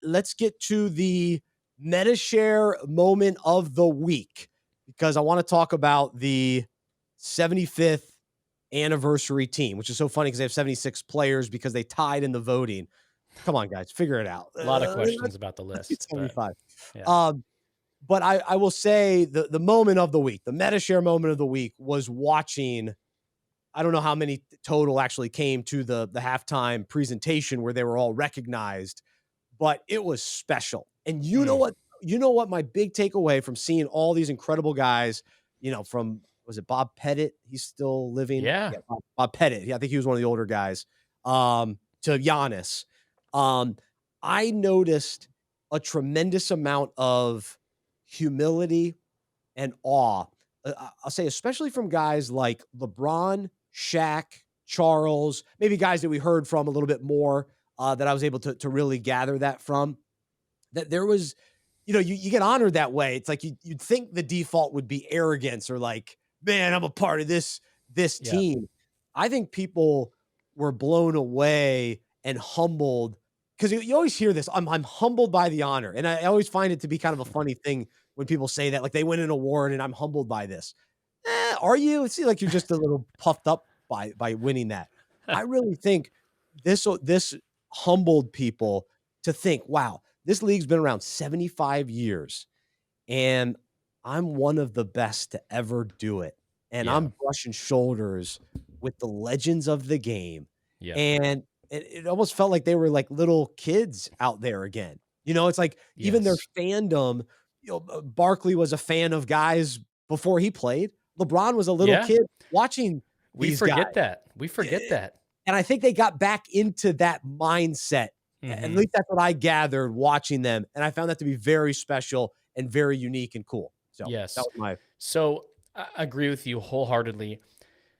let's get to the Medi-Share moment of the week, because I want to talk about the 75th anniversary team, which is so funny because they have 76 players because they tied in the voting. Come on, guys, figure it out. A lot of questions about the Let's get list, but 75. yeah. But I will say the moment of the week, the Medi-Share moment of the week was watching. I don't know how many total actually came to the halftime presentation where they were all recognized, but it was special. And you know what? You know what? My big takeaway from seeing all these incredible guys, from, was it Bob Pettit? He's still living. Yeah. Yeah, Bob Pettit. Yeah, I think he was one of the older guys. To Giannis. I noticed a tremendous amount of humility and awe. I'll say, especially from guys like LeBron, Shaq, Charles, maybe guys that we heard from a little bit more, that I was able to really gather that from. That there was, you get honored that way. It's like you'd think the default would be arrogance or like, man, I'm a part of this Yeah. team. I think people were blown away and humbled, because you always hear this. I'm humbled by the honor, and I always find it to be kind of a funny thing when people say that, like they win an award and I'm humbled by this. Are you? It seems like you're just a little puffed up by winning that. I really think this humbled people to think, wow, this league's been around 75 years, and I'm one of the best to ever do it. And Yeah. I'm brushing shoulders with the legends of the game. Yep. And it almost felt like they were like little kids out there again. It's like even their Yes. fandom, Barkley was a fan of guys before he played. LeBron was a little Yeah. kid watching We these guys. forget that. We forget that. And I think they got back into that mindset. At Mhm. least that's what I gathered watching them, and I found that to be very special and very unique and cool. So, that Yes. was my So, I agree with you wholeheartedly.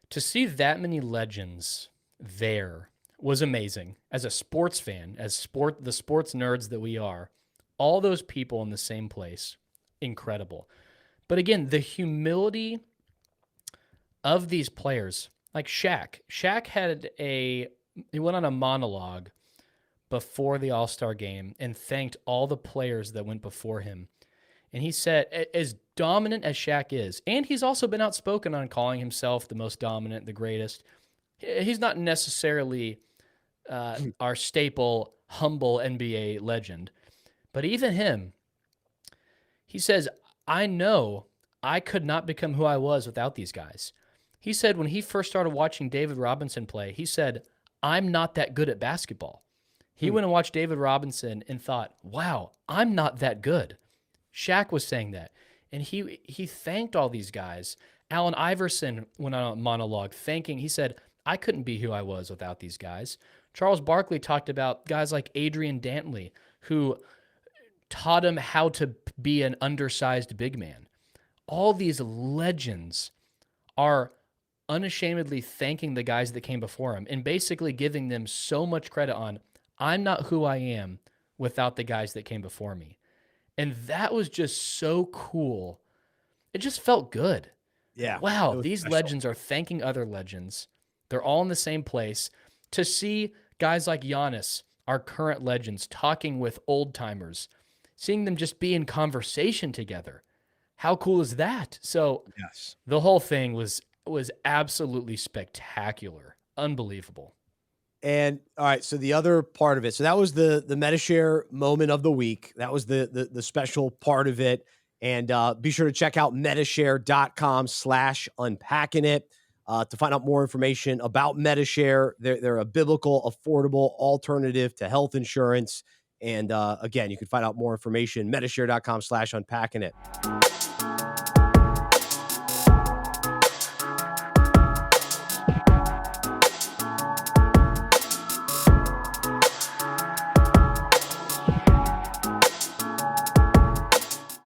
To see that many legends there was amazing. As a sports fan, the sports nerds that we are, all those people in the same place, incredible. But again, the humility of these players, like Shaq. Shaq he went on a monologue before the All-Star game and thanked all the players that went before him. And he said, as dominant as Shaq is, and he's also been outspoken on calling himself the most dominant, the greatest, he's not necessarily our staple, humble NBA legend. But even him, he says, I know I could not become who I was without these guys. He said when he first started watching David Robinson play, he said, I'm not that good at basketball. He went and watched David Robinson and thought, wow, I'm not that good. Shaq was saying that. And he thanked all these guys. Allen Iverson went on a monologue he said, I couldn't be who I was without these guys. Charles Barkley talked about guys like Adrian Dantley, who taught him how to be an undersized big man. All these legends are unashamedly thanking the guys that came before him and basically giving them so much credit on, I'm not who I am without the guys that came before me. And that was just so cool. It just felt good. Yeah, Wow, it was these special. legends are thanking other legends. They're all in the same place. To see guys like Giannis, our current legends, talking with old timers, seeing them just be in conversation together. How cool is that? So Yes. the whole thing was absolutely spectacular. Unbelievable. And all right, so the other part of it. So that was the Medi-Share moment of the week. That was the special part of it. And be sure to check out medishare.com/unpacking it to find out more information about Medi-Share. They're a biblical, affordable alternative to health insurance. And again, you can find out more information, medishare.com/unpacking it.